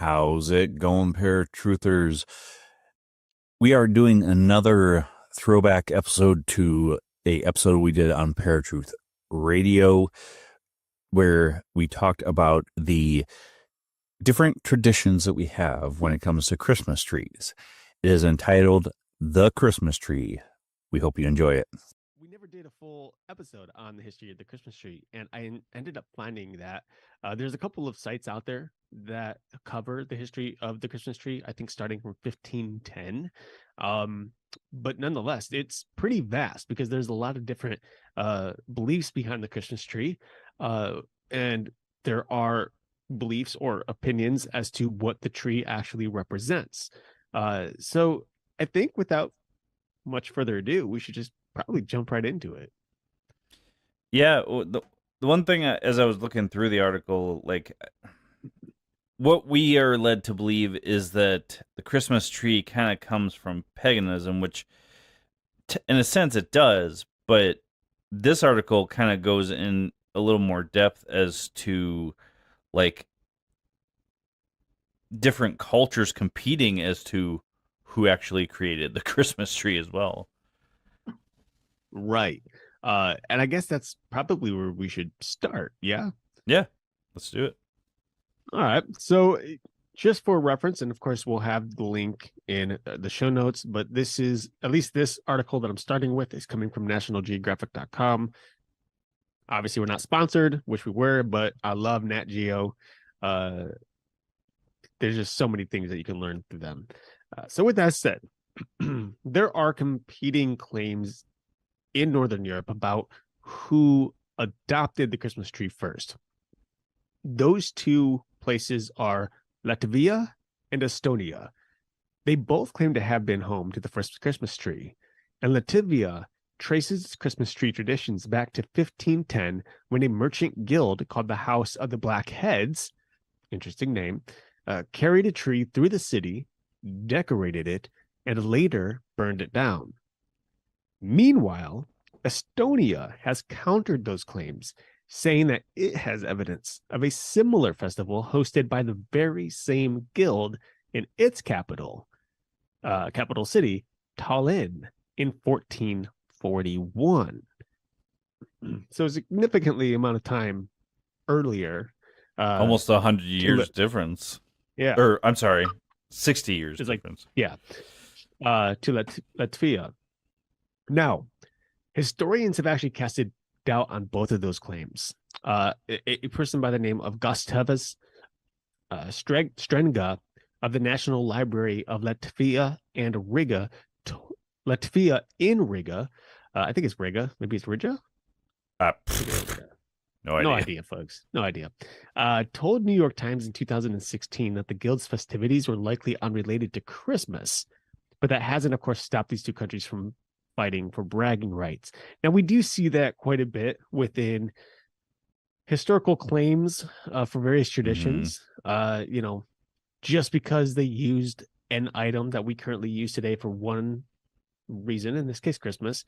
How's it going, ParaTruthers? We are doing another throwback episode to a episode we did on ParaTruth Radio, where we talked about the different traditions that we have when it comes to Christmas trees. It is entitled The Christmas Tree. We hope you enjoy it. We never did a full episode on the history of the Christmas tree, and I ended up finding that there's a couple of sites out there that cover the history of the Christmas tree, I think starting from 1510. But nonetheless, it's pretty vast because there's a lot of different beliefs behind the Christmas tree, and there are beliefs or opinions as to what the tree actually represents. So I think without much further ado, we should just probably jump right into it. Yeah, the one thing, as I was looking through the article, like, what we are led to believe is that the Christmas tree kind of comes from paganism, which in a sense it does, but this article kind of goes in a little more depth as to like different cultures competing as to who actually created the Christmas tree as well. Right. And I guess that's probably where we should start. Yeah. Yeah, let's do it. All right. So just for reference, and of course, we'll have the link in the show notes, but this is at least this article that I'm starting with is coming from nationalgeographic.com. Obviously, we're not sponsored, which we were, but I love Nat Geo. There's just so many things that you can learn through them. So with that said, there are competing claims in Northern Europe about who adopted the Christmas tree first. Those two places are Latvia and Estonia. They both claim to have been home to the first Christmas tree, and Latvia traces its Christmas tree traditions back to 1510 when a merchant guild called the House of the Black Heads, interesting name, carried a tree through the city, decorated it, and later burned it down. Meanwhile, Estonia has countered those claims, saying that it has evidence of a similar festival hosted by the very same guild in its capital city, Tallinn, in 1441. So significantly amount of time earlier. Almost 100 years difference. Yeah. Or, I'm sorry, 60 years it's difference. To Latvia. Now, historians have actually casted doubt on both of those claims. A person by the name of Gustavus Strenga of the National Library of Latvia and Riga, Latvia in Riga, I think it's Riga, maybe it's Riga? No idea, folks. No idea. Told New York Times in 2016 that the guild's festivities were likely unrelated to Christmas, but that hasn't, of course, stopped these two countries from fighting for bragging rights. Now, we do see that quite a bit within historical claims for various traditions. Just because they used an item that we currently use today for one reason, in this case, Christmas,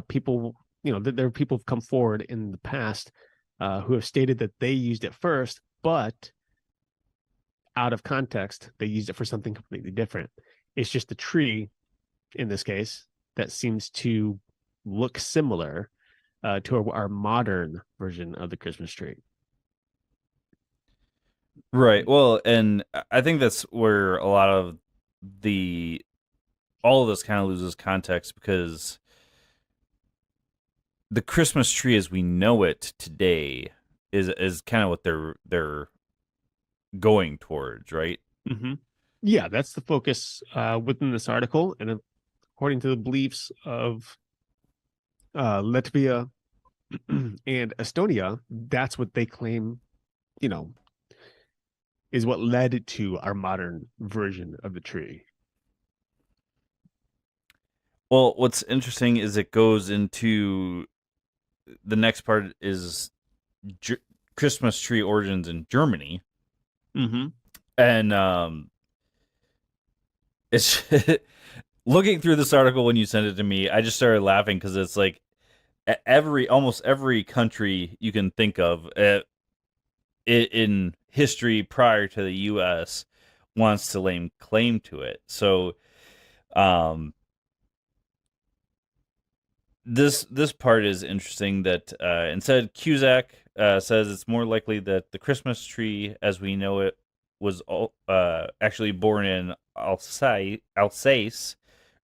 people, there are people who've come forward in the past who have stated that they used it first, but out of context, they used it for something completely different. It's just the tree, in this case, that seems to look similar to our modern version of the Christmas tree. Right. Well, and I think that's where a lot of all of this kind of loses context, because the Christmas tree as we know it today is kind of what they're going towards, right? Mm-hmm. Yeah, that's the focus within this article, and according to the beliefs of Latvia and Estonia, that's what they claim, is what led to our modern version of the tree. Well, what's interesting is it goes into the next part is Christmas tree origins in Germany. Mm-hmm. And it's looking through this article when you sent it to me, I just started laughing because it's like almost every country you can think of in history prior to the U.S. wants to lay claim to it. So, um, this part is interesting that instead Cusack says it's more likely that the Christmas tree as we know it was actually born in Alsace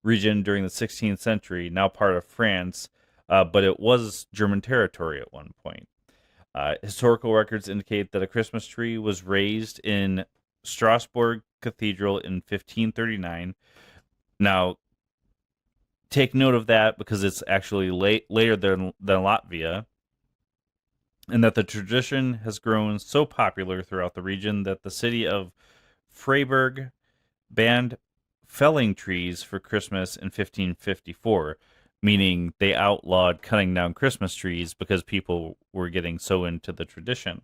region during the 16th century, now part of France, but it was German territory at one point. Historical records indicate that a Christmas tree was raised in Strasbourg Cathedral in 1539. Now, take note of that because it's actually later than Latvia, and that the tradition has grown so popular throughout the region that the city of Freiburg banned felling trees for Christmas in 1554, meaning they outlawed cutting down Christmas trees because people were getting so into the tradition.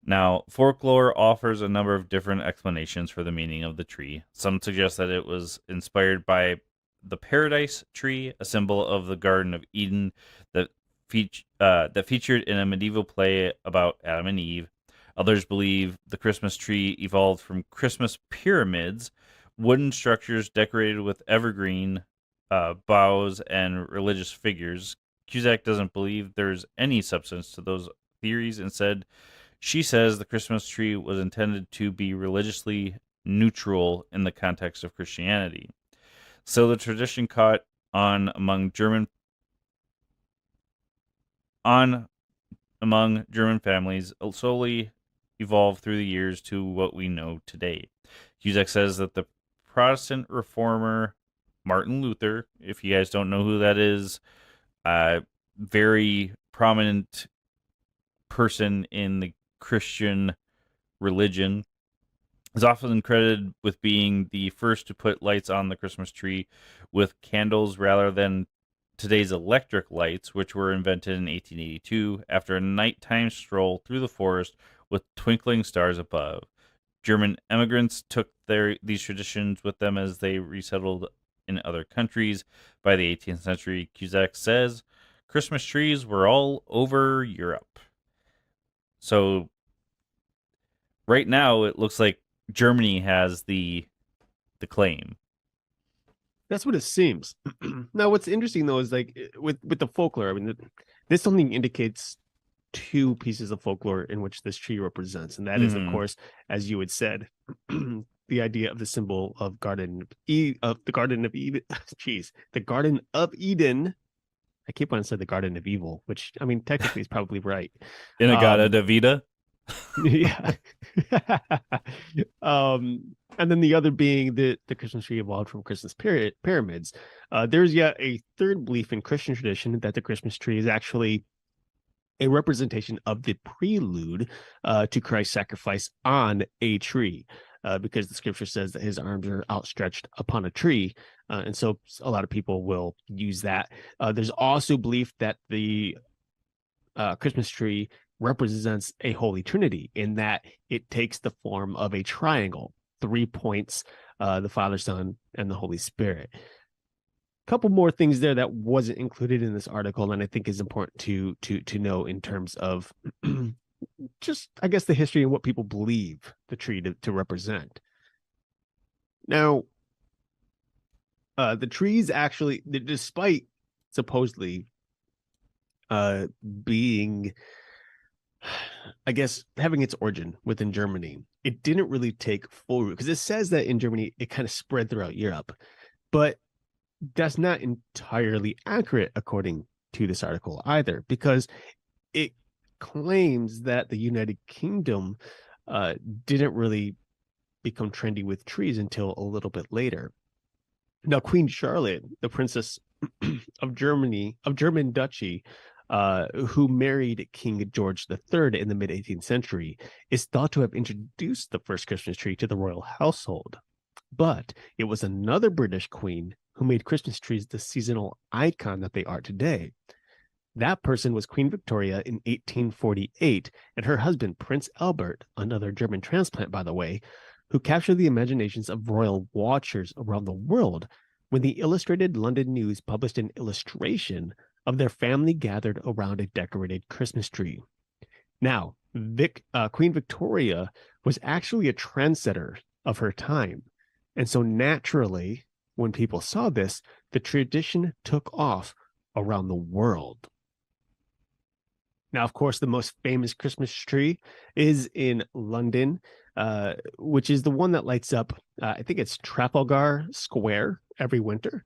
Now, folklore offers a number of different explanations for the meaning of the tree. Some suggest that it was inspired by the paradise tree, a symbol of the Garden of Eden that featured in a medieval play about Adam and Eve. Others believe the Christmas tree evolved from Christmas pyramids, wooden structures decorated with evergreen boughs and religious figures. Cusack doesn't believe there's any substance to those theories. Instead, she says the Christmas tree was intended to be religiously neutral in the context of Christianity. So the tradition caught on among German families slowly evolved through the years to what we know today. Cusack says that the Protestant reformer Martin Luther, if you guys don't know who that is, very prominent person in the Christian religion, is often credited with being the first to put lights on the Christmas tree with candles rather than today's electric lights, which were invented in 1882 after a nighttime stroll through the forest with twinkling stars above. German immigrants took these traditions with them as they resettled in other countries. By the 18th century, Cusack says, Christmas trees were all over Europe. So right now, it looks like Germany has the claim. That's what it seems. Now, what's interesting though is like with the folklore. I mean, this only indicates two pieces of folklore in which this tree represents, and that is, of course, as you had said, the idea of the symbol of the Garden of Eden. Jeez, the Garden of Eden. I keep on saying the Garden of Evil, which I mean technically is probably right. Inagata Davida. Yeah. And then the other being the Christmas tree evolved from Christmas pyramids. There's yet a third belief in Christian tradition that the Christmas tree is actually a representation of the prelude to Christ's sacrifice on a tree, because the scripture says that his arms are outstretched upon a tree. And so a lot of people will use that. There's also belief that the Christmas tree represents a holy trinity in that it takes the form of a triangle, 3 points, the Father, Son, and the Holy Spirit. Couple more things there that wasn't included in this article, and I think is important to know in terms of just, I guess, the history and what people believe the tree to represent. Now, the trees actually, despite supposedly being, I guess, having its origin within Germany, it didn't really take full root, because it says that in Germany it kind of spread throughout Europe, but that's not entirely accurate according to this article either, because it claims that the United Kingdom didn't really become trendy with trees until a little bit later. Now, Queen Charlotte, the Princess of German Duchy, who married King George III in the mid-18th century, is thought to have introduced the first Christmas tree to the royal household. But it was another British queen who made Christmas trees the seasonal icon that they are today. That person was Queen Victoria in 1848, and her husband, Prince Albert, another German transplant, by the way, who captured the imaginations of royal watchers around the world when the Illustrated London News published an illustration of their family gathered around a decorated Christmas tree. Now, Queen Victoria was actually a trendsetter of her time. And so naturally, when people saw this, the tradition took off around the world. Now, of course, the most famous Christmas tree is in London, which is the one that lights up, I think it's Trafalgar Square every winter.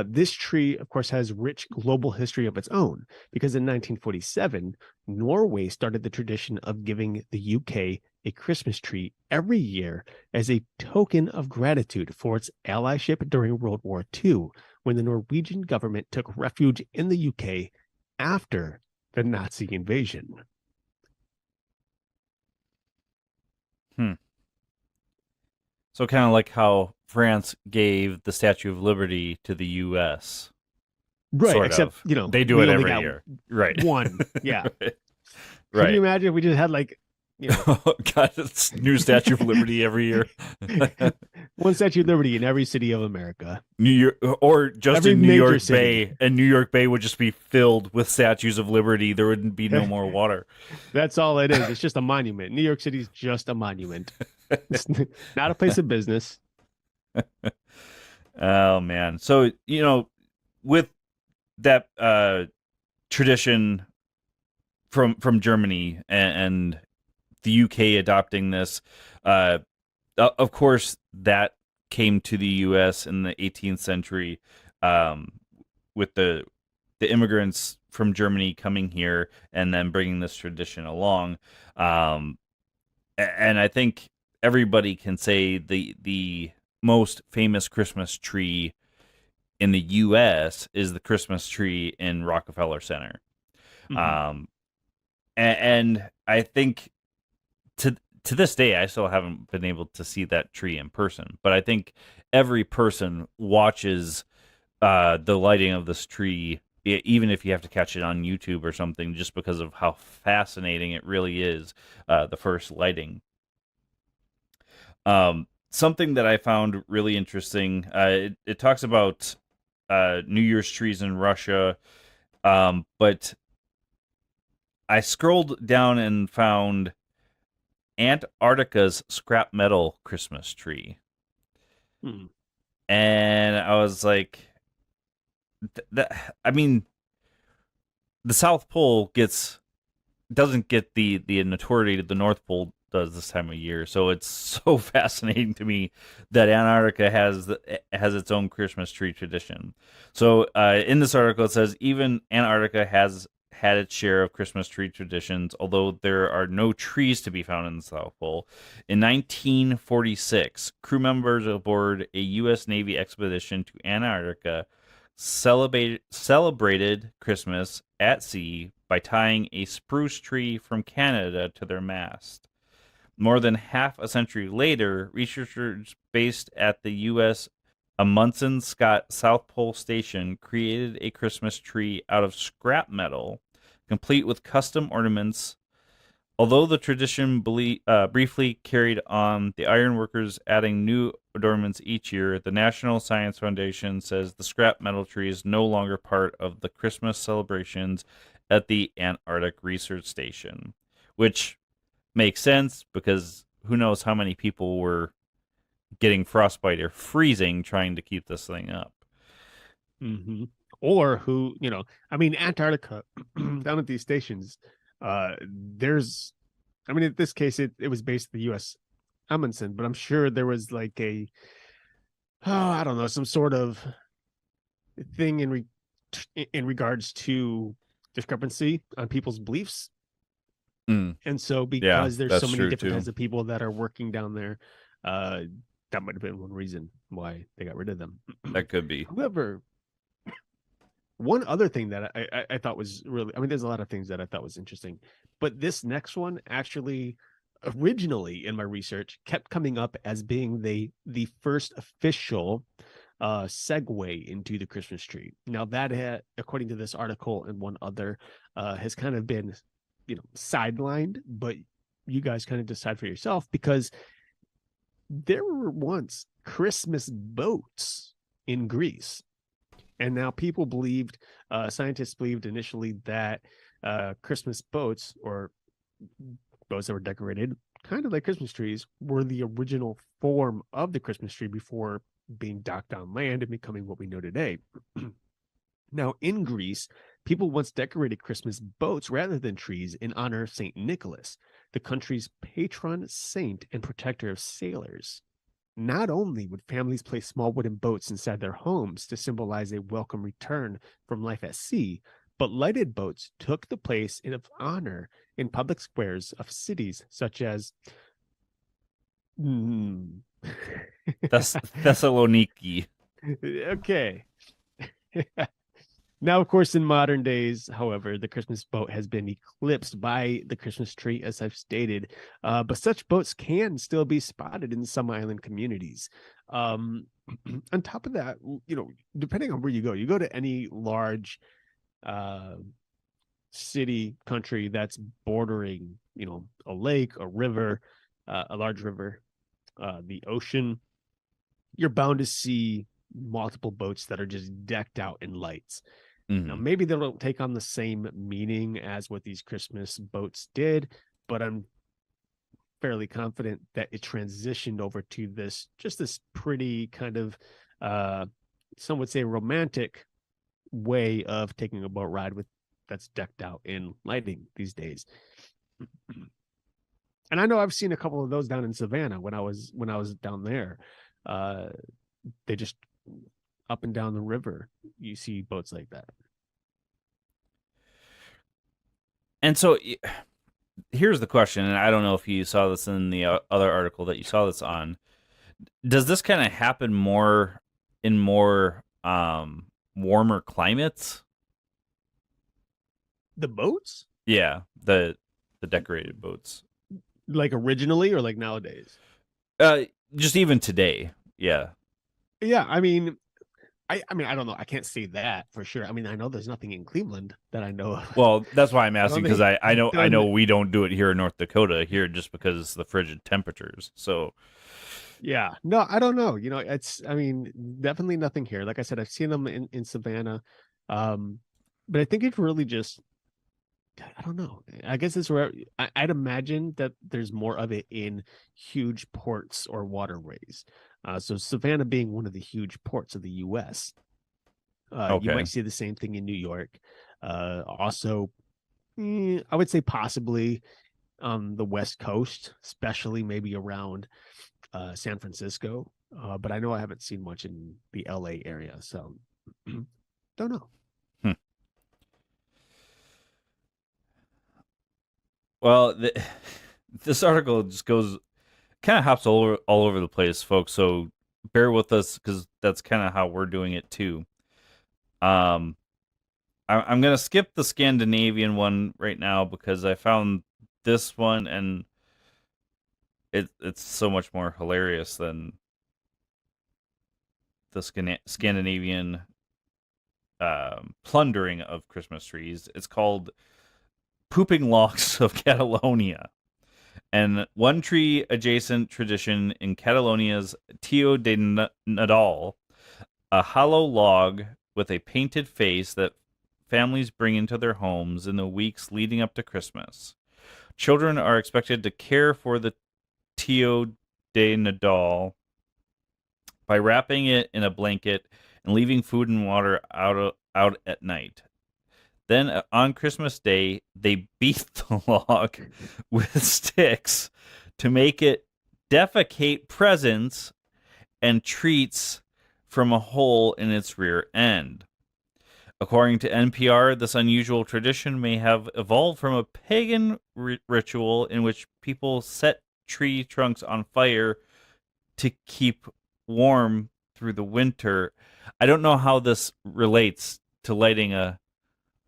This tree, of course, has rich global history of its own, because in 1947, Norway started the tradition of giving the UK a Christmas tree every year as a token of gratitude for its allyship during World War II, when the Norwegian government took refuge in the UK after the Nazi invasion. So kind of like how France gave the Statue of Liberty to the U.S. Right, sort except, of. They do it every year. Right. One. Yeah. Right. Can you imagine if we just had God, it's new Statue of Liberty every year. one Statue of Liberty in every city of America. New York, or just Every in New major York city. Bay, and New York Bay would just be filled with statues of Liberty. There would be no more water. That's all it is. It's just a monument. New York City's just a monument. It's not a place of business. Oh man. So, with that tradition from Germany and the UK adopting this, of course that came to the US in the 18th century, with the immigrants from Germany coming here and then bringing this tradition along. And I think everybody can say the most famous Christmas tree in the U.S. is the Christmas tree in Rockefeller Center. Mm-hmm. And I think to this day, I still haven't been able to see that tree in person, but I think every person watches the lighting of this tree, even if you have to catch it on YouTube or something, just because of how fascinating it really is, the first lighting. Something that I found really interesting, it talks about New Year's trees in Russia, but I scrolled down and found Antarctica's scrap metal Christmas tree. And I was like, I mean, the South Pole doesn't get the notoriety that the North Pole does this time of year. So it's so fascinating to me that Antarctica has its own Christmas tree tradition. So in this article, it says even Antarctica has had its share of Christmas tree traditions, although there are no trees to be found in the South Pole. In 1946, crew members aboard a U.S. Navy expedition to Antarctica celebrated Christmas at sea by tying a spruce tree from Canada to their mast. More than half a century later, researchers based at the U.S. Amundsen Scott South Pole Station created a Christmas tree out of scrap metal, complete with custom ornaments. Although the tradition briefly carried on, the ironworkers adding new adornments each year, the National Science Foundation says the scrap metal tree is no longer part of the Christmas celebrations at the Antarctic Research Station, which makes sense because who knows how many people were getting frostbite or freezing trying to keep this thing up. Mm-hmm. Or who, Antarctica, down at these stations, in this case, it was based at the U.S. Amundsen, but I'm sure there was like I don't know, some sort of thing in regards to discrepancy on people's beliefs. And so because there's so many different kinds of people that are working down there, that might have been one reason why they got rid of them. That could be. However, one other thing that I thought was really, there's a lot of things that I thought was interesting, but this next one actually originally in my research kept coming up as being the first official segue into the Christmas tree. Now that according to this article and one other, has kind of been sidelined, but you guys kind of decide for yourself, because there were once Christmas boats in Greece, and now people believed, scientists believed initially that Christmas boats, or boats that were decorated, kind of like Christmas trees, were the original form of the Christmas tree before being docked on land and becoming what we know today. Now, in Greece, people once decorated Christmas boats rather than trees in honor of St. Nicholas, the country's patron saint and protector of sailors. Not only would families place small wooden boats inside their homes to symbolize a welcome return from life at sea, but lighted boats took the place of honor in public squares of cities such as Thessaloniki. Okay. Now, of course, in modern days, however, the Christmas boat has been eclipsed by the Christmas tree, as I've stated. But such boats can still be spotted in some island communities. On top of that, depending on where you go to any large city, country that's bordering, a lake, a river, a large river, the ocean, you're bound to see multiple boats that are just decked out in lights. Now, maybe they don't take on the same meaning as what these Christmas boats did, but I'm fairly confident that it transitioned over to this pretty kind of, some would say, romantic way of taking a boat ride that's decked out in lighting these days. And I know I've seen a couple of those down in Savannah when I was down there. They just up and down the river, you see boats like that. And so here's the question, and I don't know if you saw this in the other article that you saw this on. Does this kind of happen more in more warmer climates? The boats? Yeah, the decorated boats. Like originally or like nowadays? Just even today. Yeah. Yeah, I mean, I don't know. I can't say that for sure. I mean, I know there's nothing in Cleveland that I know of. Well, that's why I'm asking, because I know we don't do it here in North Dakota here just because the frigid temperatures. So yeah, no, I don't know. I mean, definitely nothing here. Like I said, I've seen them in Savannah. But I think it's really just, I don't know. I guess it's where I'd imagine that there's more of it in huge ports or waterways. So Savannah being one of the huge ports of the U.S. Okay. You might see the same thing in New York. Also, I would say possibly on the West Coast, especially maybe around San Francisco. But I know I haven't seen much in the L.A. area, so don't know. Well, this article just kind of hops all over the place, folks. So bear with us, because that's kind of how we're doing it too. I'm gonna skip the Scandinavian one right now because I found this one and it's so much more hilarious than the Scandinavian plundering of Christmas trees. It's called Pooping Logs of Catalonia. And one tree adjacent tradition in Catalonia's Tio de Nadal, a hollow log with a painted face that families bring into their homes in the weeks leading up to Christmas. Children are expected to care for the Tio de Nadal by wrapping it in a blanket and leaving food and water out at night. Then on Christmas Day, they beat the log with sticks to make it defecate presents and treats from a hole in its rear end. According to NPR, this unusual tradition may have evolved from a pagan ritual in which people set tree trunks on fire to keep warm through the winter. I don't know how this relates to lighting a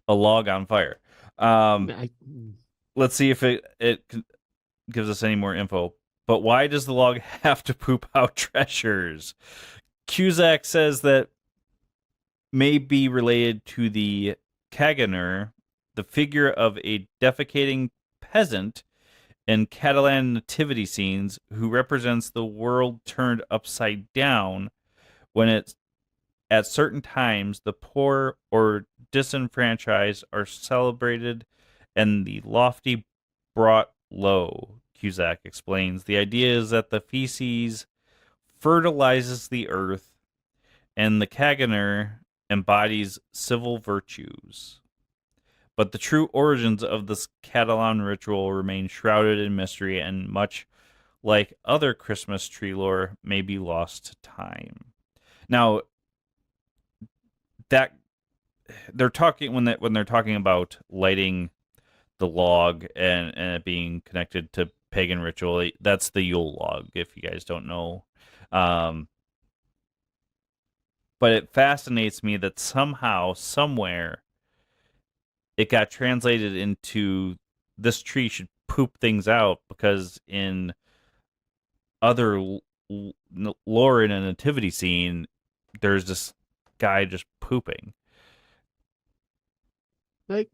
log on fire. Let's see if it gives us any more info. But why does the log have to poop out treasures? Cusack says that may be related to the Caganer, the figure of a defecating peasant in Catalan nativity scenes who represents the world turned upside down when it's at certain times, the poor or disenfranchised are celebrated and the lofty brought low. Cusack explains, the idea is that the feces fertilizes the earth, and the Kaganer embodies civil virtues. But the true origins of this Catalan ritual remain shrouded in mystery, and much like other Christmas tree lore, may be lost to time. Now, that they're talking when they're talking about lighting the log and it being connected to pagan ritual, that's the Yule log, if you guys don't know. But it fascinates me that somehow, somewhere, it got translated into this tree should poop things out, because in other lore in a nativity scene, there's this guy just pooping. Like,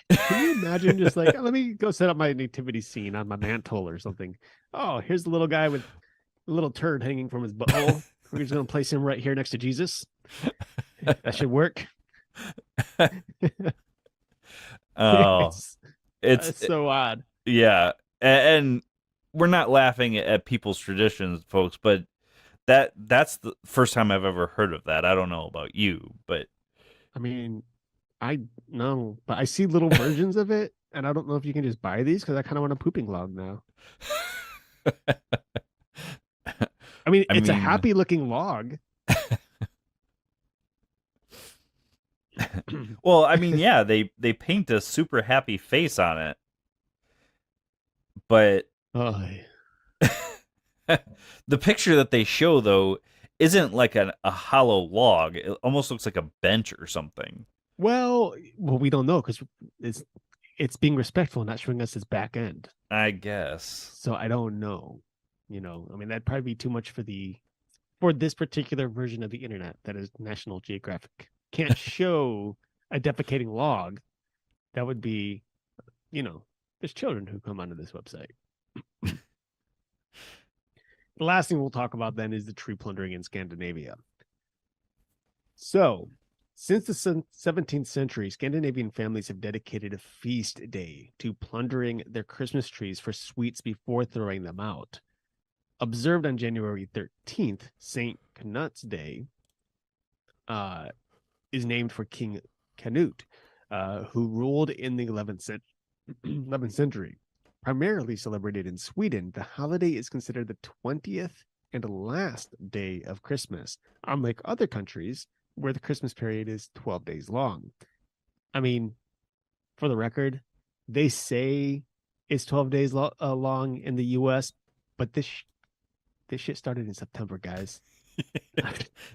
can you imagine just like, let me go set up my nativity scene on my mantle or something. Oh, here's the little guy with a little turd hanging from his butthole. We're just going to place him right here next to Jesus. That should work. Oh, it's so odd. Yeah. And we're not laughing at people's traditions, folks, but that's the first time I've ever heard of that. I don't know about you, but I mean, I know, but I see little versions of it, and I don't know if you can just buy these because I kind of want a pooping log now. I mean, it's a happy looking log. Well, I mean, yeah, they paint a super happy face on it, but the picture that they show, though, isn't like a hollow log. It almost looks like a bench or something. Well, we don't know because it's being respectful, not showing us its back end, I guess. So I don't know. I mean, that'd probably be too much for this particular version of the internet that is National Geographic. Can't show a defecating log. That would be, there's children who come onto this website. The last thing we'll talk about then is the tree plundering in Scandinavia. So, since the 17th century, Scandinavian families have dedicated a feast day to plundering their Christmas trees for sweets before throwing them out. Observed on January 13th, St. Knut's Day is named for King Canute, who ruled in the 11th century. Primarily celebrated in Sweden, the holiday is considered the 20th and last day of Christmas, unlike other countries where the Christmas period is 12 days long. I mean, for the record, they say it's 12 days long in the U.S., but this shit started in September, guys.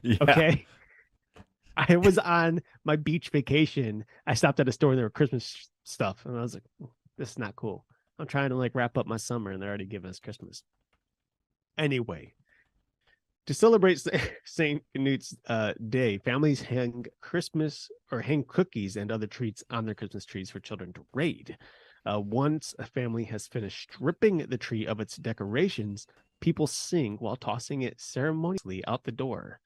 Yeah. Okay? I was on my beach vacation. I stopped at a store and there were Christmas stuff, and I was like, this is not cool. I'm trying to wrap up my summer and they're already giving us Christmas. Anyway, to celebrate St. Canute's Day, families hang cookies and other treats on their Christmas trees for children to raid. Once a family has finished stripping the tree of its decorations, people sing while tossing it ceremoniously out the door.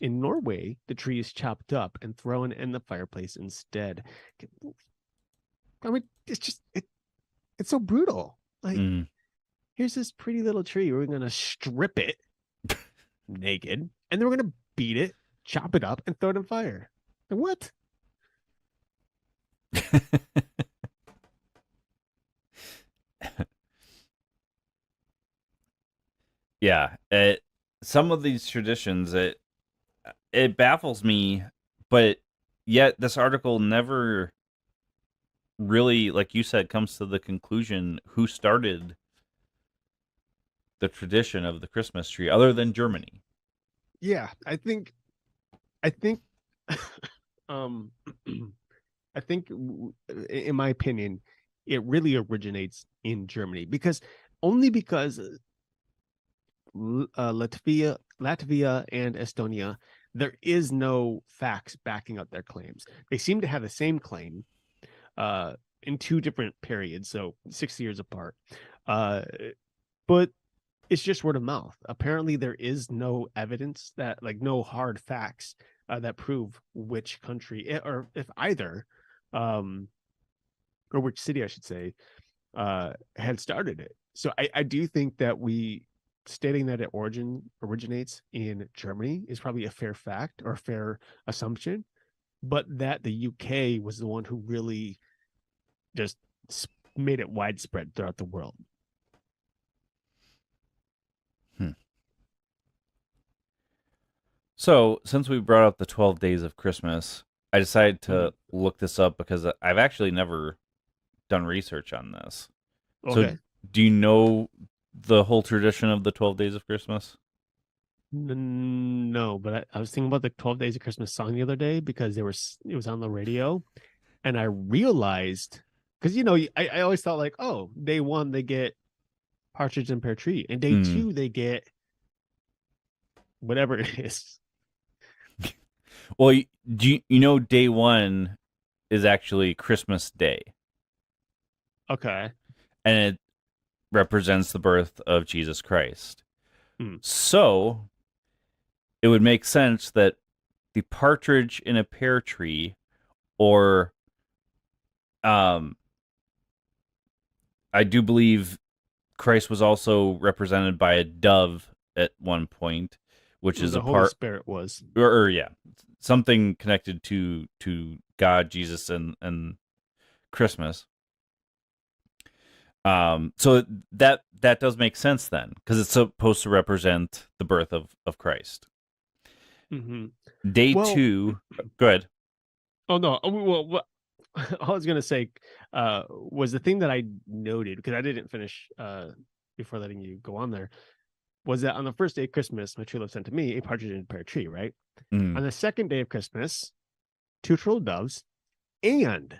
In Norway, the tree is chopped up and thrown in the fireplace instead. I mean, it's so brutal. Here's this pretty little tree. We're going to strip it naked, and then we're going to beat it, chop it up, and throw it in fire. And what? Yeah. Some of these traditions, it baffles me, but yet this article never really, like you said, comes to the conclusion who started the tradition of the Christmas tree other than Germany. Yeah, I think I think in my opinion it really originates in Germany because Latvia and Estonia, there is no facts backing up their claims. They seem to have the same claim in two different periods, so 6 years apart. But it's just word of mouth. Apparently, there is no evidence that, no hard facts that prove which country, or if either, or which city, I should say, had started it. So I do think that stating that it originates in Germany is probably a fair fact or a fair assumption, but that the UK was the one who really just made it widespread throughout the world. So, since we brought up the 12 days of Christmas, I decided to look this up because I've actually never done research on this. Okay. So, do you know the whole tradition of the 12 days of Christmas? No, but I was thinking about the 12 Days of Christmas song the other day because it was on the radio, and I realized, because I always thought like, oh, day one they get partridge in pear tree, and day two they get whatever it is. Well, do you know day one is actually Christmas Day, Okay. and it represents the birth of Jesus Christ. So, it would make sense that the partridge in a pear tree, or I do believe Christ was also represented by a dove at one point, which is the a Holy Spirit was, or yeah, something connected to God, Jesus, and Christmas. So that does make sense then, because it's supposed to represent the birth of Christ. Day two, good. Oh no, well, all I was gonna say was the thing that I noted, because I didn't finish before letting you go on there, was that on the first day of Christmas, my true love sent to me a partridge in a pear tree, right? On the second day of Christmas, 2 turtle doves and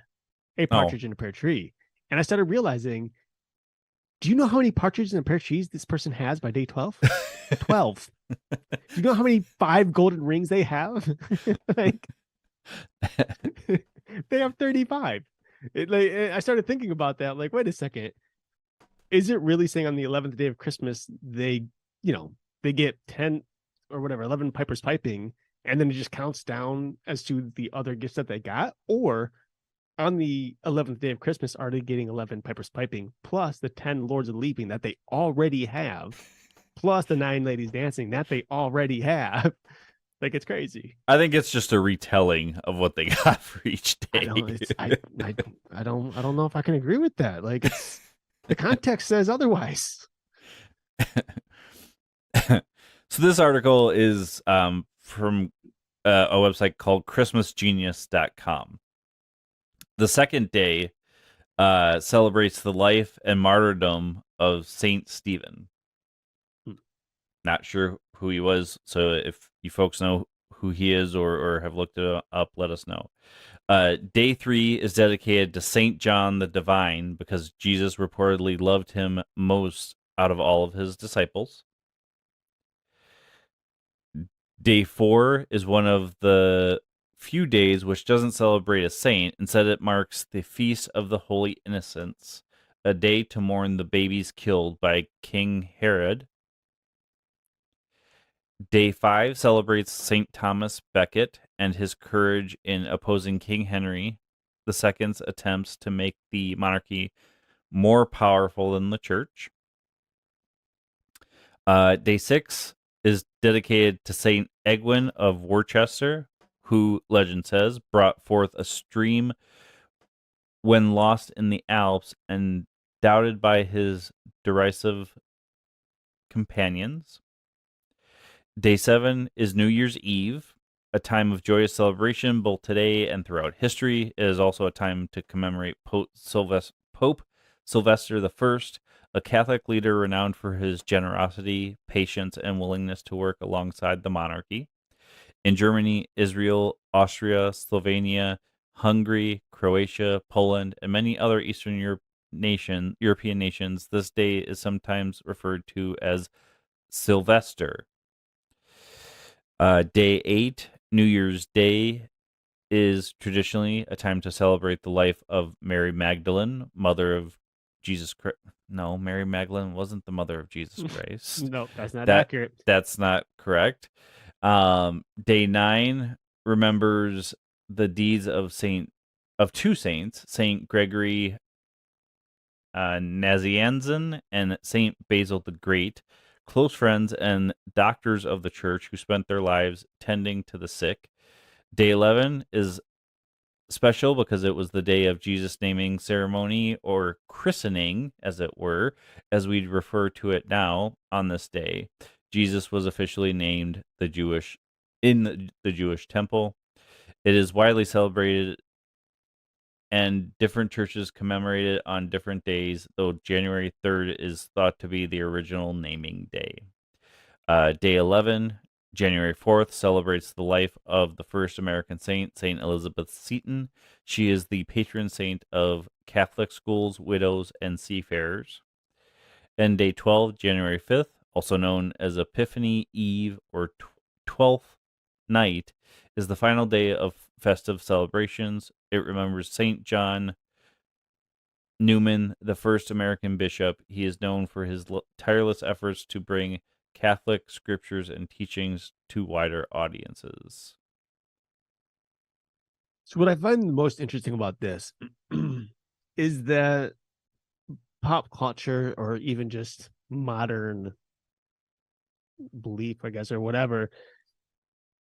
a partridge in a pear tree. And I started realizing, do you know how many partridges in a pear trees this person has by day 12? 12. Do you know how many 5 golden rings they have? Like, they have 35. I started thinking about that. Like, wait a second. Is it really saying on the 11th day of Christmas, they get 10 or whatever, 11 pipers piping, and then it just counts down as to the other gifts that they got? Or on the 11th day of Christmas, are they getting 11 pipers piping plus the 10 lords of leaping that they already have, plus the 9 ladies dancing that they already have? Like, it's crazy. I think it's just a retelling of what they got for each day. I don't know if I can agree with that. Like, it's the context says otherwise. So this article is from a website called ChristmasGenius.com. The second day celebrates the life and martyrdom of Saint Stephen. Not sure who he was, so if you folks know who he is or have looked it up, let us know. Day 3 is dedicated to Saint John the Divine because Jesus reportedly loved him most out of all of his disciples. Day 4 is one of the few days which doesn't celebrate a saint. Instead, it marks the Feast of the Holy Innocents, a day to mourn the babies killed by King Herod. Day 5 celebrates St. Thomas Becket and his courage in opposing King Henry II's attempts to make the monarchy more powerful than the church. Day 6 is dedicated to St. Egwin of Worcester, who, legend says, brought forth a stream when lost in the Alps and doubted by his derisive companions. Day 7 is New Year's Eve, a time of joyous celebration both today and throughout history. It is also a time to commemorate Pope Sylvester I, a Catholic leader renowned for his generosity, patience, and willingness to work alongside the monarchy. In Germany, Israel, Austria, Slovenia, Hungary, Croatia, Poland, and many other Eastern European nations, this day is sometimes referred to as Sylvester. Day 8, New Year's Day, is traditionally a time to celebrate the life of Mary Magdalene, mother of Jesus Christ. No, Mary Magdalene wasn't the mother of Jesus Christ. No, that's not accurate. That's not correct. Day 9 remembers the deeds of two saints, Saint Gregory Nazianzen and Saint Basil the Great, close friends and doctors of the church who spent their lives tending to the sick. Day 11 is special because it was the day of Jesus naming ceremony, or christening, as it were, as we refer to it now. On this day, Jesus was officially named in the Jewish temple. It is widely celebrated, and different churches commemorate it on different days, though January 3rd is thought to be the original naming day. Day 11, January 4th, celebrates the life of the first American saint, Saint Elizabeth Seton. She is the patron saint of Catholic schools, widows, and seafarers. And day 12, January 5th, also known as Epiphany Eve or 12th night, is the final day of festive celebrations. It remembers Saint John Newman, the first American bishop. He is known for his tireless efforts to bring Catholic scriptures and teachings to wider audiences. So what I find most interesting about this is that pop culture, or even just modern belief, I guess, or whatever,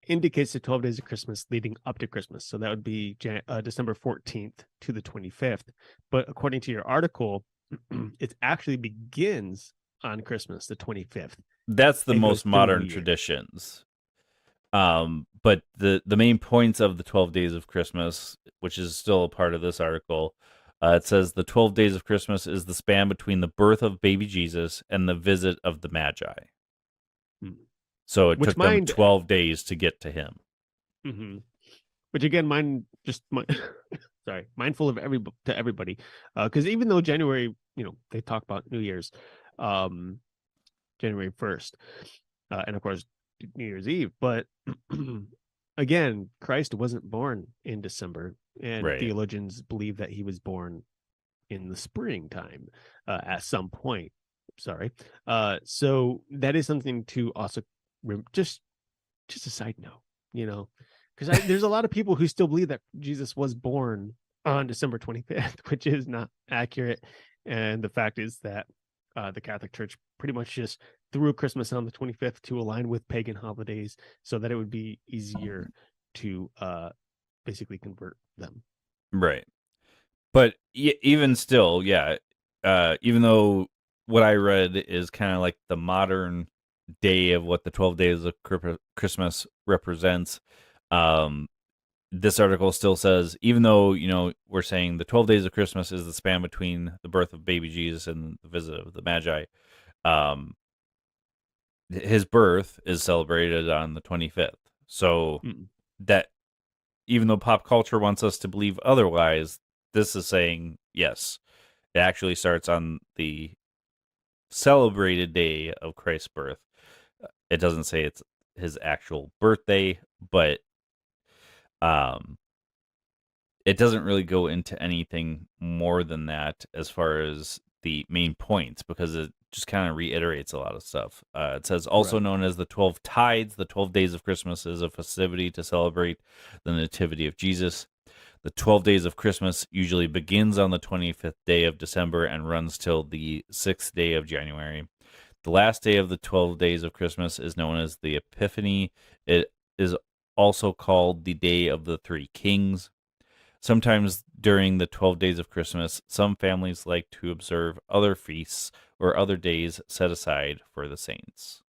indicates the 12 days of Christmas leading up to Christmas. So that would be December 14th to the 25th. But according to your article, it actually begins on Christmas, the 25th. That's the most modern traditions. But the main points of the 12 days of Christmas, which is still a part of this article, it says the 12 days of Christmas is the span between the birth of baby Jesus and the visit of the Magi. So it took them 12 days to get to him. Mm-hmm. Which again, mindful of everybody, because even though January, they talk about New Year's, January 1st, and of course New Year's Eve, but again, Christ wasn't born in December, and theologians believe that he was born in the springtime at some point. So that is something to also just a side note, because there's a lot of people who still believe that Jesus was born on December 25th, which is not accurate. And the fact is that the Catholic Church pretty much just threw Christmas on the 25th to align with pagan holidays so that it would be easier to basically convert them. Right. But even still, even though what I read is kind of like the modern day of what the 12 days of Christmas represents, this article still says, even though, we're saying the 12 days of Christmas is the span between the birth of baby Jesus and the visit of the Magi, his birth is celebrated on the 25th. So that even though pop culture wants us to believe otherwise, this is saying, yes, it actually starts on the celebrated day of Christ's birth. It doesn't say it's his actual birthday, but it doesn't really go into anything more than that as far as the main points, because it just kind of reiterates a lot of stuff. It says, also known as the 12 Tides, the 12 days of Christmas is a festivity to celebrate the nativity of Jesus. The 12 days of Christmas usually begins on the 25th day of December and runs till the 6th day of January. The last day of the 12 days of Christmas is known as the Epiphany. It is also called the Day of the Three Kings. Sometimes during the 12 days of Christmas, some families like to observe other feasts or other days set aside for the saints.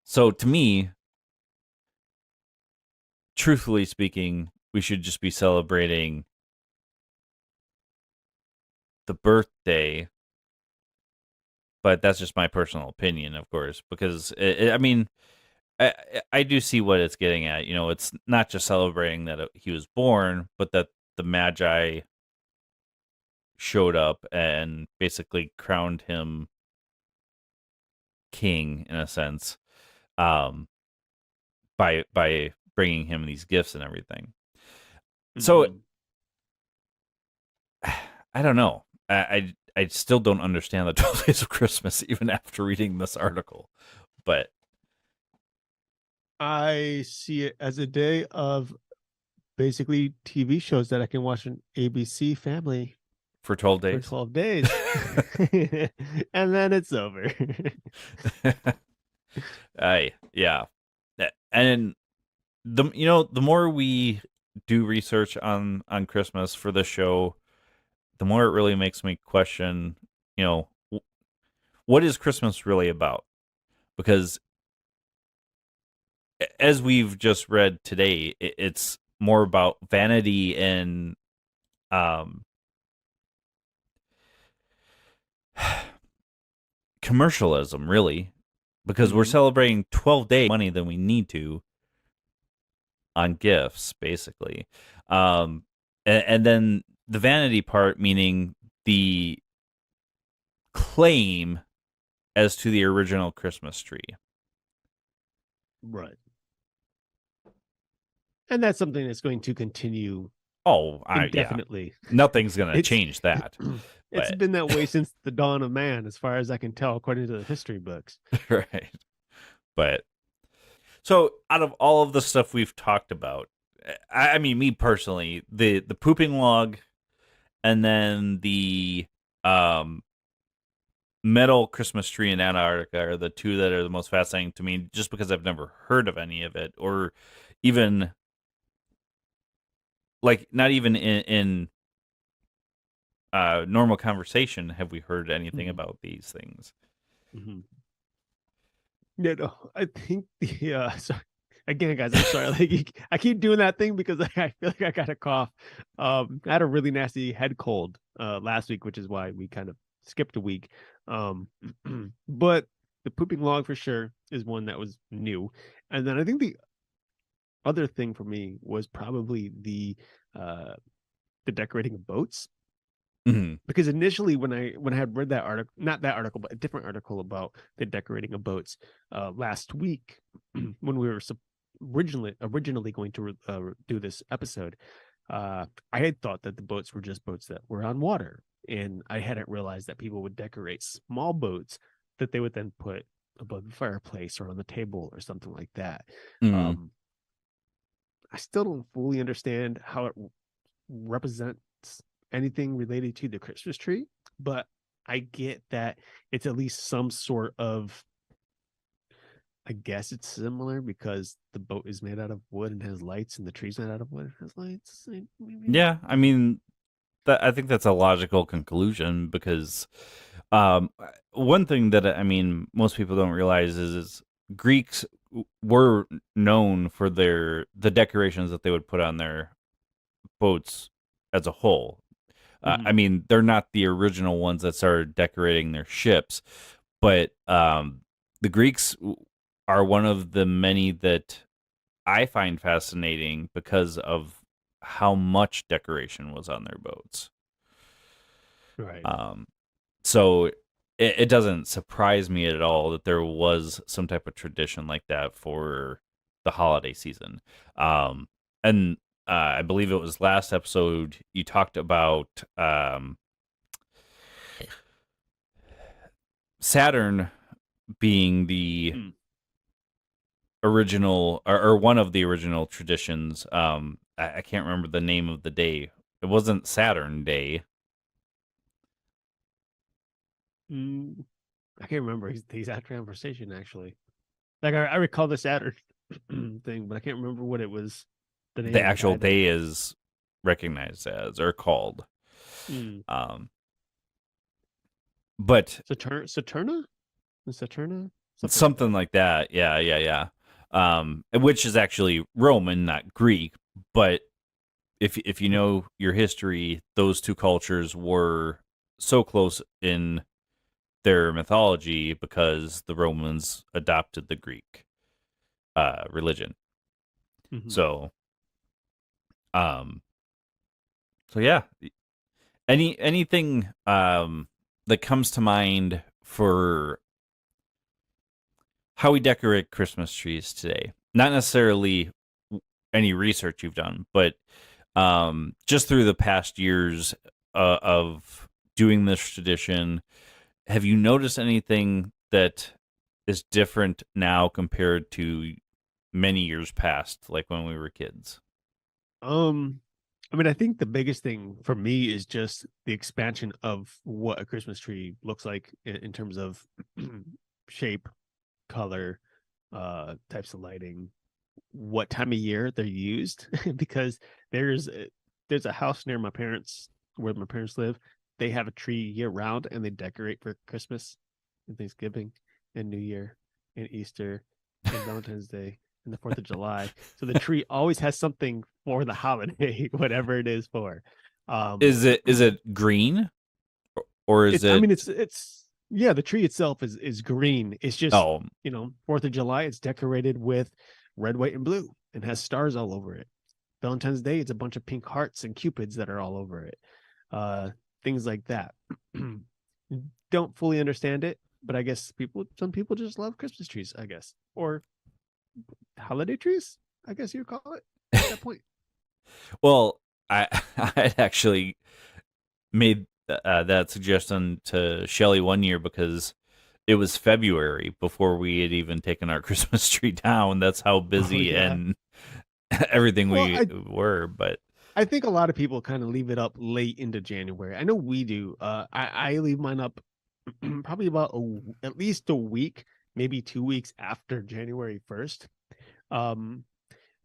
So to me, truthfully speaking, we should just be celebrating the birthday. But that's just my personal opinion, of course, because I do see what it's getting at. It's not just celebrating that he was born, but that the Magi showed up and basically crowned him king, in a sense, by bringing him these gifts and everything. So I don't know. I still don't understand the 12 days of Christmas even after reading this article, but I see it as a day of basically TV shows that I can watch an ABC Family For 12 for days. 12 days. And then it's over. Yeah. And the more we do research on Christmas for the show, the more it really makes me question, what is Christmas really about? Because as we've just read today, it's more about vanity and commercialism, really, because we're celebrating 12 days money than we need to on gifts, basically. And then the vanity part, meaning the claim as to the original Christmas tree. Right. And that's something that's going to continue Yeah. indefinitely. Nothing's going to change that. It's But- been that way since the dawn of man, as far as I can tell, according to the history books. Right. But so out of all of the stuff we've talked about, I mean, me personally, the pooping log and then the metal Christmas tree in Antarctica are the two that are the most fascinating to me, just because I've never heard of any of it, or even like not even in normal conversation have we heard anything about these things. Mm-hmm. Yeah, no, I think the sorry. Again, guys, I'm sorry. Like, I keep doing that thing because I feel like I got a cough. I had a really nasty head cold last week, which is why we kind of skipped a week. But the pooping log for sure is one that was new. And then I think the other thing for me was probably the decorating of boats. Mm-hmm. Because initially when I had read that article, not that article, but a different article about the decorating of boats last week, when we were originally going to do this episode, I had thought that the boats were just boats that were on water, and I hadn't realized that people would decorate small boats that they would then put above the fireplace or on the table or something like that. Mm-hmm. I still don't fully understand how it represents anything related to the Christmas tree, but I get that it's at least some sort of, I guess it's similar because the boat is made out of wood and has lights, and the tree's made out of wood and has lights. Maybe. Yeah, I mean, I think that's a logical conclusion, because one thing that I mean most people don't realize is Greeks were known for the decorations that they would put on their boats as a whole. I mean, they're not the original ones that started decorating their ships, but the Greeks are one of the many that I find fascinating because of how much decoration was on their boats. Right. So it doesn't surprise me at all that there was some type of tradition like that for the holiday season. And I believe it was last episode you talked about Saturn being the original or one of the original traditions. I can't remember the name of the day. It wasn't Saturn Day. I can't remember the exact conversation, actually. Like, I recall the Saturn thing, but I can't remember what it was. The actual day is recognized as or called. But Saturna? Something like that. Yeah. Which is actually Roman, not Greek. But if you know your history, those two cultures were so close in their mythology because the Romans adopted the Greek religion. So yeah. Anything that comes to mind for how we decorate Christmas trees today? Not necessarily any research you've done, but just through the past years of doing this tradition, have you noticed anything that is different now compared to many years past, like when we were kids? I mean, I think the biggest thing for me is just the expansion of what a Christmas tree looks like in terms of shape, color, types of lighting, what time of year they're used. Because there's a house near my parents, where my parents live. They have a tree year round, and they decorate for Christmas and Thanksgiving and New Year and Easter and Valentine's Day and the 4th of July. So the tree always has something for the holiday, whatever it is for. Is it green or is it? I mean, it's yeah, the tree itself is green. It's just, Oh, 4th of July, it's decorated with red, white, and blue and has stars all over it. Valentine's Day, it's a bunch of pink hearts and cupids that are all over it. Things like that. Don't fully understand it, but I guess some people just love Christmas trees, I guess, or holiday trees, I guess you call it at that point. well, I I actually made that suggestion to Shelly one year because it was February before we had even taken our Christmas tree down. That's how busy yeah. and everything Well, we were. But I think a lot of people kind of leave it up late into January. I know we do. I leave mine up probably about at least a week, maybe 2 weeks after January 1st.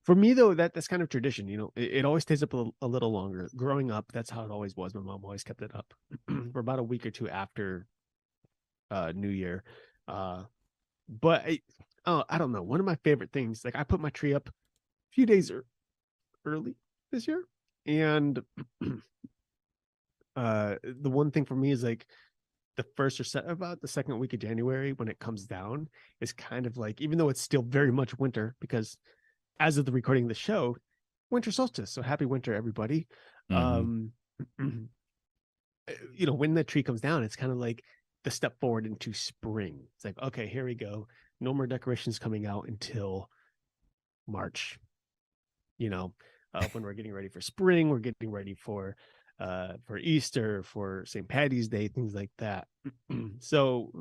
For me though, that's kind of tradition. It always stays up a little longer. Growing up, that's how it always was. My mom always kept it up for about a week or two after New Year. But I don't know. One of my favorite things, like I put my tree up a few days early this year, and the one thing for me is like the first or about the second week of January when it comes down is kind of like, even though it's still very much winter, because as of the recording of the show, winter solstice. So happy winter, everybody. When the tree comes down, it's kind of like the step forward into spring. It's like, okay, here we go. No more decorations coming out until March. When we're getting ready for spring, we're getting ready for Easter, for St. Patty's Day, things like that. So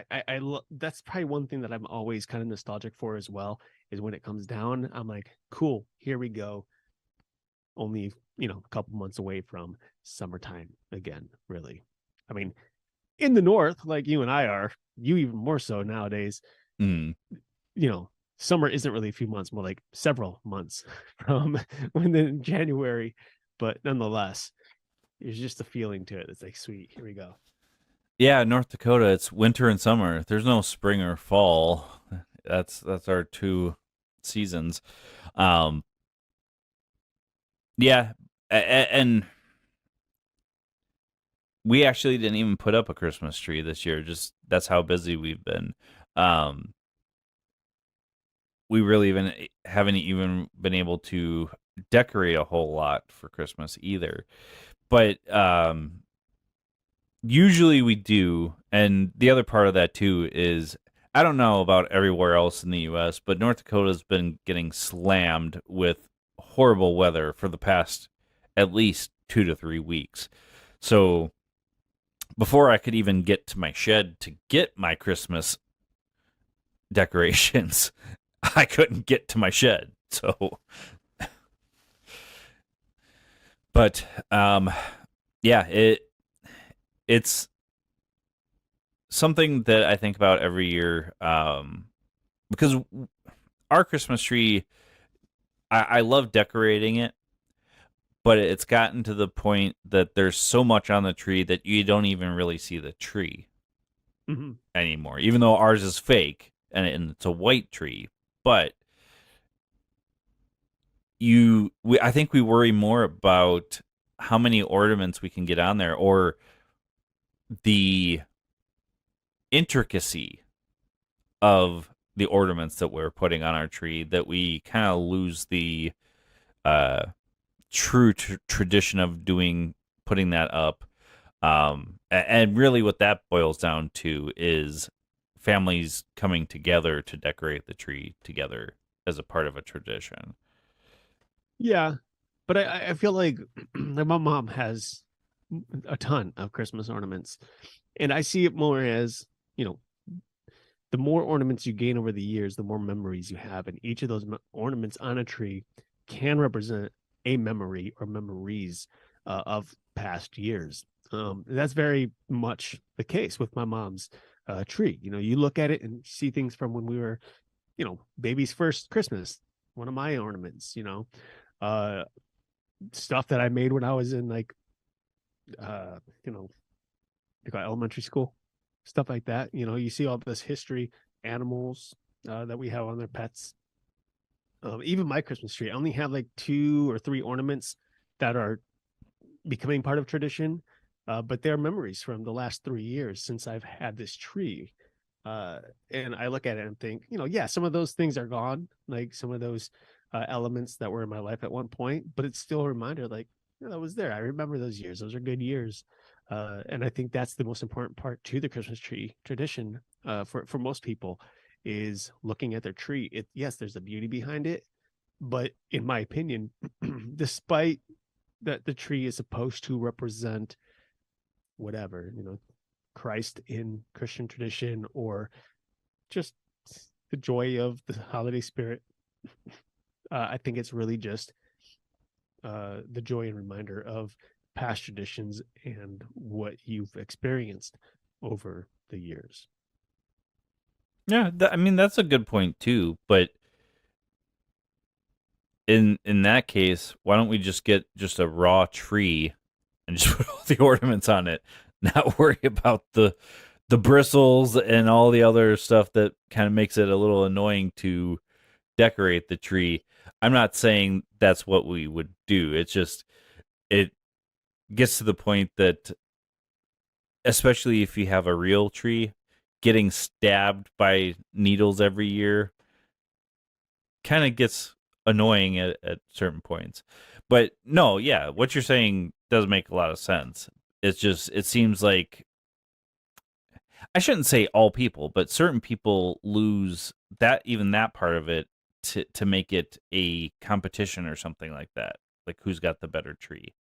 I that's probably one thing that I'm always kind of nostalgic for as well, is when it comes down, I'm like, cool, here we go. Only, a couple months away from summertime again, really. I mean, in the north, like you and I are, you even more so nowadays, summer isn't really a few months, more like several months from when in January. But nonetheless, there's just a feeling to it. It's like, sweet, here we go. yeah, North Dakota, it's winter and summer. There's no spring or fall. That's our two seasons. Yeah, and we actually didn't even put up a Christmas tree this year. Just that's how busy we've been. We really haven't even been able to decorate a whole lot for Christmas either. But usually we do. And the other part of that too is, I don't know about everywhere else in the U.S., but North Dakota's been getting slammed with horrible weather for the past at least 2 to 3 weeks. So before I could even get to my shed to get my Christmas decorations, I couldn't get to my shed. So, but yeah, it's something that I think about every year, because our Christmas tree, I love decorating it, but it's gotten to the point that there's so much on the tree that you don't even really see the tree anymore, even though ours is fake and it's a white tree. But I think we worry more about how many ornaments we can get on there, or the intricacy of the ornaments that we're putting on our tree, that we kind of lose the true tradition of putting that up. And really what that boils down to is families coming together to decorate the tree together as a part of a tradition. Yeah, but I feel like my mom has a ton of Christmas ornaments, and I see it more as, the more ornaments you gain over the years, the more memories you have, and each of those ornaments on a tree can represent a memory or memories of past years. That's very much the case with my mom's tree. You know, you look at it and see things from when we were, you know, baby's first Christmas, one of my ornaments, you know, stuff that I made when I was in like, you know, elementary school, stuff like that. You know, you see all this history, animals that we have on their pets. Even my Christmas tree, I only have like 2 or 3 ornaments that are becoming part of tradition, but they're memories from the last 3 years since I've had this tree. And I look at it and think, you know, yeah, some of those things are gone, like some of those elements that were in my life at one point, but it's still a reminder, like, you know, that was there. I remember those years. Those are good years. And I think that's the most important part to the Christmas tree tradition for most people, is looking at their tree. Yes, there's a beauty behind it, but in my opinion, despite that the tree is supposed to represent whatever, you know, Christ in Christian tradition, or just the joy of the holiday spirit, I think it's really just the joy and reminder of past traditions and what you've experienced over the years. Yeah, I mean, that's a good point too. But in that case, why don't we just get just a raw tree and just put all the ornaments on it, not worry about the bristles and all the other stuff that kind of makes it a little annoying to decorate the tree. I'm not saying that's what we would do. It's just, it gets to the point that, especially if you have a real tree, getting stabbed by needles every year kind of gets annoying at certain points. But no, yeah, what you're saying does make a lot of sense. It's just, it seems like, I shouldn't say all people, but certain people lose that, even that part of it, to make it a competition or something like that. Like, who's got the better tree?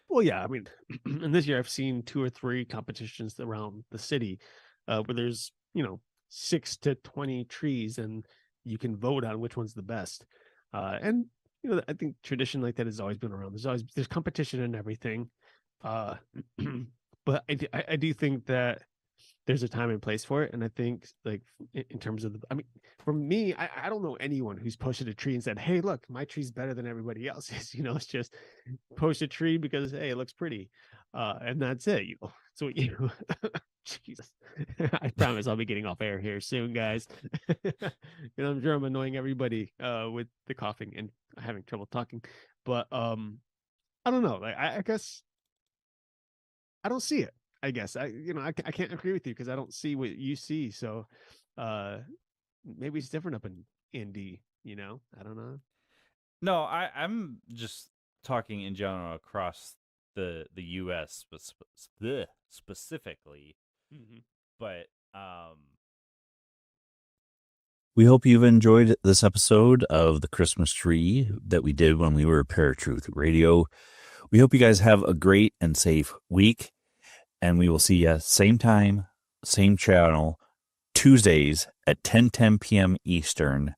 Well, yeah, I mean, and this year I've seen 2 or 3 competitions around the city where there's, you know, 6 to 20 trees, and you can vote on which one's the best. And you know, I think tradition like that has always been around. There's competition in everything, but I do think that there's a time and place for it. And I think, like, in terms of I mean, for me, I don't know anyone who's posted a tree and said, hey, look, my tree's better than everybody else's. You know, it's just post a tree because, hey, it looks pretty. And that's it. You know, so you Jesus, I promise I'll be getting off air here soon, guys. You know, I'm sure I'm annoying everybody with the coughing and having trouble talking, but I don't know. Like, I guess I don't see it. I guess I can't agree with you because I don't see what you see. So maybe it's different up in Indy, you know? I don't know. No, I'm just talking in general across the US specifically. Mm-hmm. But We hope you've enjoyed this episode of the Christmas tree that we did when we were ParaTruth Radio. We hope you guys have a great and safe week, and we will see you same time, same channel, Tuesdays at 10:10 p.m. Eastern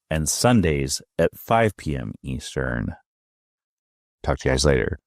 and Sundays at 5 p.m. Eastern. Talk to you guys later.